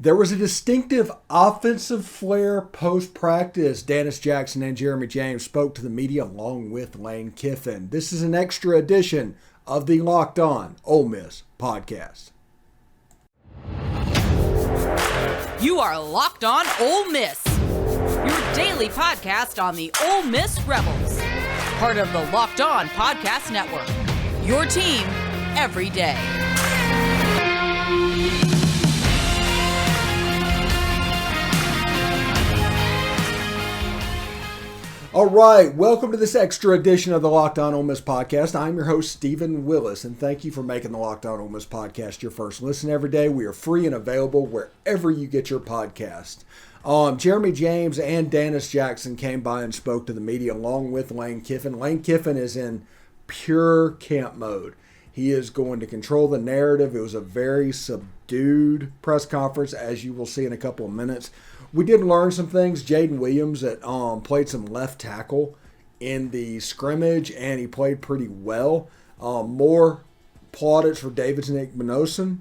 There was a distinctive offensive flair post-practice. Dannis, Jackson, and Jeremy James spoke to the media along with Lane Kiffin. This is an extra edition of the Locked On Ole Miss Podcast. You are Locked On Ole Miss, your daily podcast on the Ole Miss Rebels. Part of the Locked On Podcast Network, your team every day. All right, welcome to this extra edition of the Locked On Ole Miss Podcast. I'm your host, Stephen Willis, and thank you for making the Locked On Ole Miss Podcast your first listen every day. We are free and available wherever you get your podcast. Jeremy James and Dannis Jackson came by and spoke to the media along with Lane Kiffin. Lane Kiffin is in pure camp mode. He is going to control the narrative. It was a very subdued press conference, as you will see in a couple of minutes. We did learn some things. Jaden Williams that played some left tackle in the scrimmage, and he played pretty well. More plaudits for Davidson Igbinosun.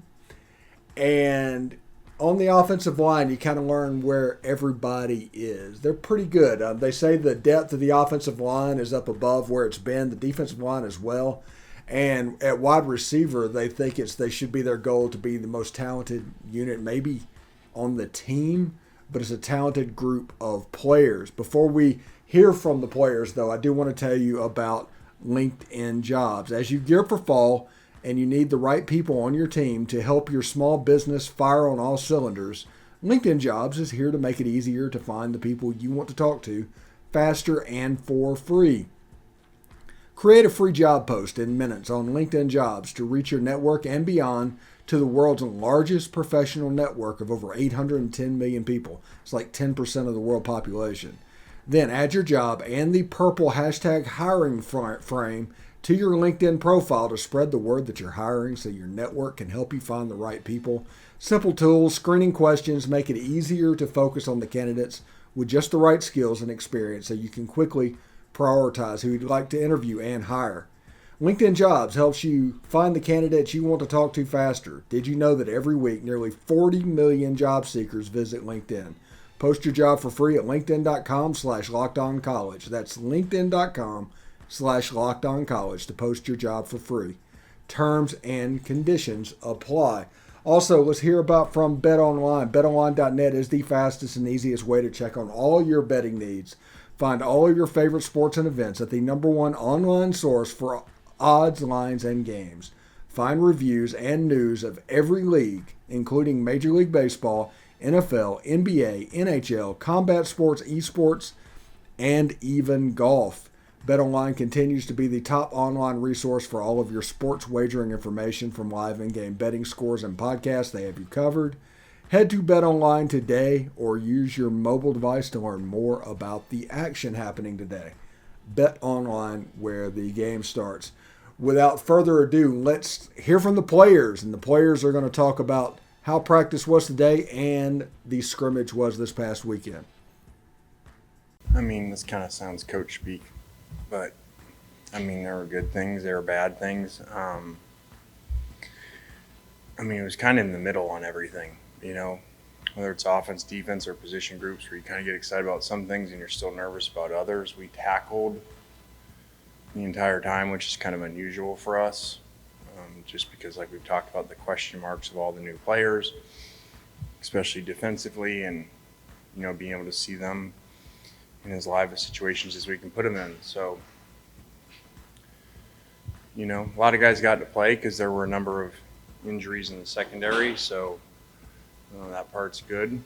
And on the offensive line, you kind of learn where everybody is. They're pretty good. They say the depth of the offensive line is up above where it's been. The defensive line as well. And at wide receiver, they think they should be their goal to be the most talented unit maybe on the team. But it's a talented group of players. Before we hear from the players, though, I do want to tell you about LinkedIn Jobs. As you gear for fall and you need the right people on your team to help your small business fire on all cylinders, LinkedIn Jobs is here to make it easier to find the people you want to talk to faster and for free. Create a free job post in minutes on LinkedIn Jobs to reach your network and beyond to the world's largest professional network of over 810 million people. It's like 10% of the world population. Then add your job and the purple hashtag hiring frame to your LinkedIn profile to spread the word that you're hiring so your network can help you find the right people. Simple tools, screening questions make it easier to focus on the candidates with just the right skills and experience so you can quickly prioritize who you'd like to interview and hire. LinkedIn Jobs helps you find the candidates you want to talk to faster. Did you know that every week nearly 40 million job seekers visit LinkedIn? Post your job for free at linkedin.com/lockedoncollege. That's linkedin.com/lockedoncollege to post your job for free. Terms and conditions apply. Also, let's hear about from BetOnline. BetOnline.net is the fastest and easiest way to check on all your betting needs. Find all of your favorite sports and events at the #1 online source for odds, lines, and games. Find reviews and news of every league, including Major League Baseball, NFL, NBA, NHL, combat sports, esports, and even golf. BetOnline continues to be the top online resource for all of your sports wagering information, from live in-game betting scores and podcasts. They have you covered. Head to BetOnline today or use your mobile device to learn more about the action happening today. BetOnline, where the game starts. Without further ado, let's hear from the players. And the players are going to talk about how practice was today and the scrimmage was this past weekend. I mean, this kind of sounds coach speak, but I mean, there were good things, there were bad things. I mean, it was kind of in the middle on everything, you know, whether it's offense, defense, or position groups where you kind of get excited about some things and you're still nervous about others. We tackled the entire time, which is kind of unusual for us, just because, like we've talked about, the question marks of all the new players, especially defensively, and, you know, being able to see them in as live of situations as we can put them in. So, you know, a lot of guys got to play because there were a number of injuries in the secondary, so that part's good.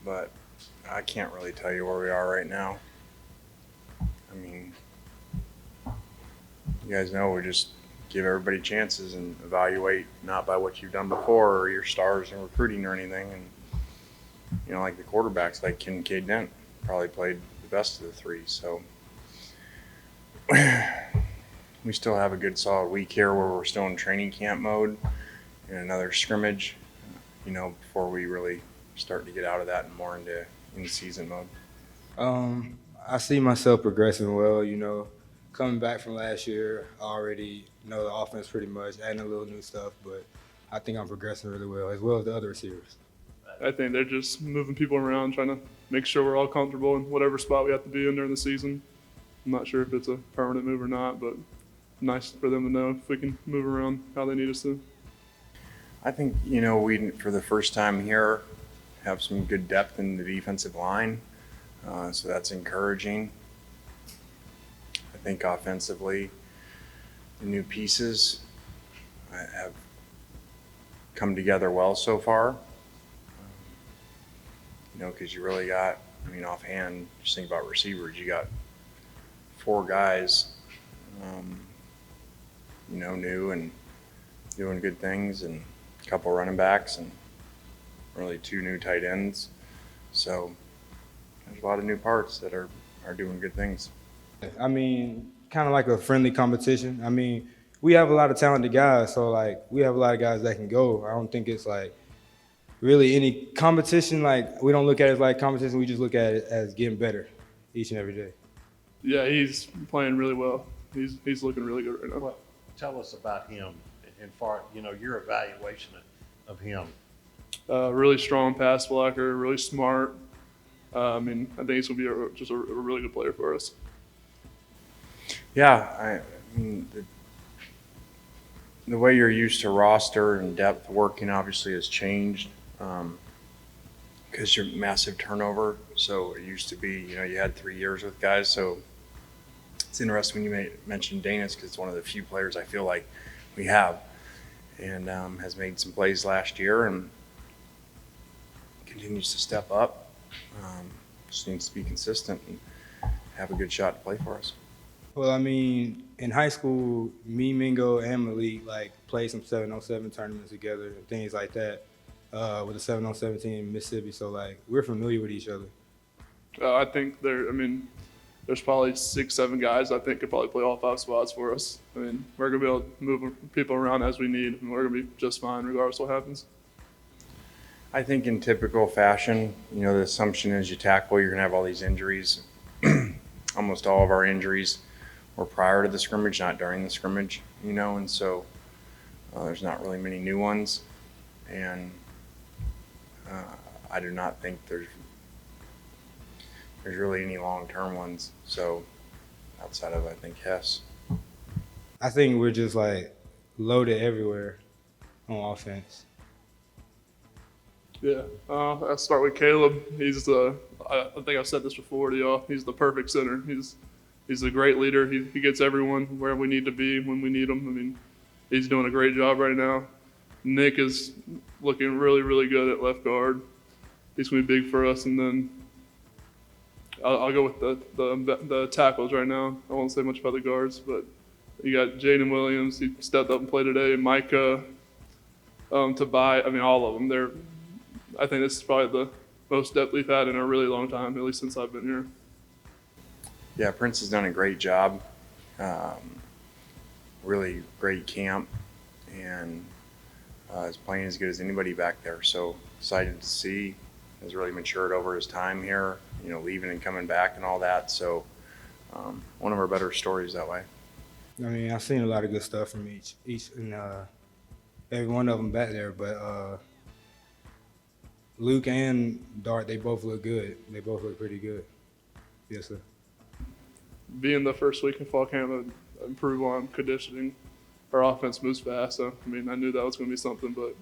But I can't really tell you where we are right now. I mean, you guys know we just give everybody chances and evaluate not by what you've done before or your stars in recruiting or anything. And, you know, like the quarterbacks, like Kincaid Dent probably played the best of the three. So we still have a good solid week here where we're still in training camp mode and another scrimmage, you know, before we really start to get out of that and more into in-season mode. I see myself progressing well, you know. Coming back from last year, I already know the offense pretty much, adding a little new stuff, but I think I'm progressing really well, as well as the other receivers. I think they're just moving people around, trying to make sure we're all comfortable in whatever spot we have to be in during the season. I'm not sure if it's a permanent move or not, but nice for them to know if we can move around how they need us to. I think, we, for the first time here, have some good depth in the defensive line, so that's encouraging. I think offensively, the new pieces have come together well so far. Because you really got, offhand, just think about receivers. You got 4 guys, new and doing good things, and a couple running backs, and really 2 new tight ends. So there's a lot of new parts that are doing good things. Kind of like a friendly competition. We have a lot of talented guys, so we have a lot of guys that can go. I don't think it's really any competition. We don't look at it like competition. We just look at it as getting better each and every day. Yeah, he's playing really well. He's looking really good right now. Well, tell us about him and your evaluation of him. Really strong pass blocker, really smart. I think he's going to be just a really good player for us. Yeah, the way you're used to roster and depth working obviously has changed because you're massive turnover. So it used to be, you had 3 years with guys. So it's interesting when you mentioned Dannis, because it's one of the few players I feel like we have, and has made some plays last year and continues to step up. Just needs to be consistent and have a good shot to play for us. Well, in high school, me, Mingo, and Malik played some 7-on-7 tournaments together and things like that with the 7-on-7 team in Mississippi. So we're familiar with each other. I think there's probably 6-7 guys I think could probably play all 5 spots for us. We're gonna be able to move people around as we need, and we're gonna be just fine regardless of what happens. I think in typical fashion, the assumption is you tackle, you're gonna have all these injuries. Almost all of our injuries were prior to the scrimmage, not during the scrimmage, and so there's not really many new ones. And I do not think there's really any long-term ones. So outside of, I think, Hess. I think we're just loaded everywhere on offense. Yeah, I'll start with Caleb. He's I think I've said this before to y'all. He's the perfect center. He's a great leader. He gets everyone where we need to be when we need him. He's doing a great job right now. Nick is looking really, really good at left guard. He's going to be big for us. And then I'll go with the tackles right now. I won't say much about the guards, but you got Jaden Williams. He stepped up and played today. Micah, Tobias. All of them. I think this is probably the most depth we've had in a really long time, at least since I've been here. Yeah, Prince has done a great job. Really great camp, and is playing as good as anybody back there. So excited to see. Has really matured over his time here, leaving and coming back and all that. So one of our better stories that way. I've seen a lot of good stuff from each and every one of them back there, but Luke and Dart, they both look good. They both look pretty good. Yes, sir. Being the first week in fall camp, improve on conditioning. Our offense moves fast, so I knew that was going to be something, but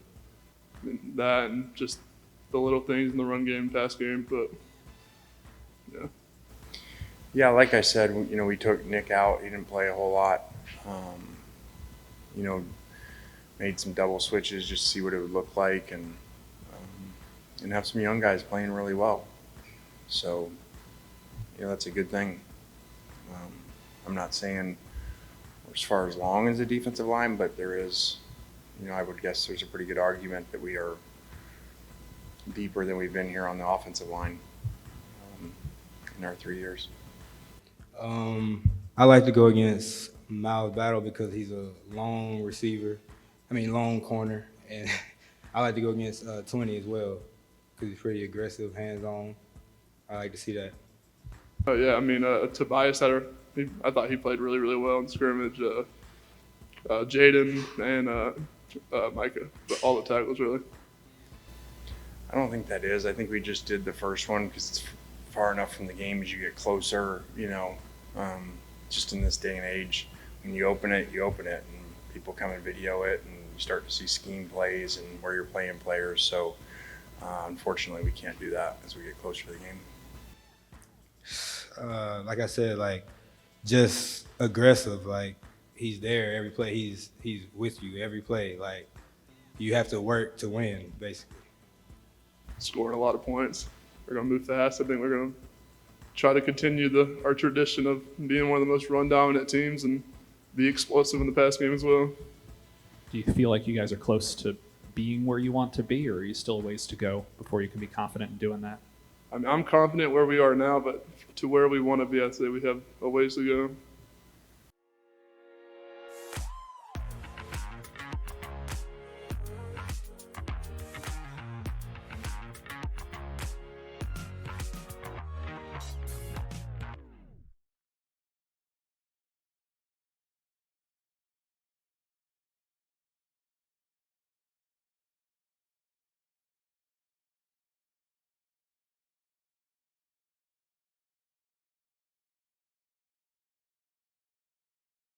that and just the little things in the run game, pass game, but yeah. Yeah, like I said, we took Nick out. He didn't play a whole lot. Made some double switches just to see what it would look like, and have some young guys playing really well. So, that's a good thing. I'm not saying as far as long as the defensive line, but there is, I would guess there's a pretty good argument that we are deeper than we've been here on the offensive line in our 3 years. I like to go against Miles Battle because he's a long long corner, and I like to go against 20 as well because he's pretty aggressive, hands-on. I like to see that. Tobias I thought he played really, really well in scrimmage. Jaden and Micah, all the tackles really. I don't think that is. I think we just did the first one because it's far enough from the game as you get closer, just in this day and age. When you open it, and people come and video it, and you start to see scheme plays and where you're playing players. So, unfortunately, we can't do that as we get closer to the game. Like I said, like, just aggressive. Like, he's there every play. He's with you every play. Like, you have to work to win, basically. Scoring a lot of points. We're going to move fast. I think we're going to try to continue our tradition of being one of the most run-dominant teams and be explosive in the pass game as well. Do you feel like you guys are close to being where you want to be, or are you still a ways to go before you can be confident in doing that? I'm confident where we are now, but to where we want to be, I'd say we have a ways to go.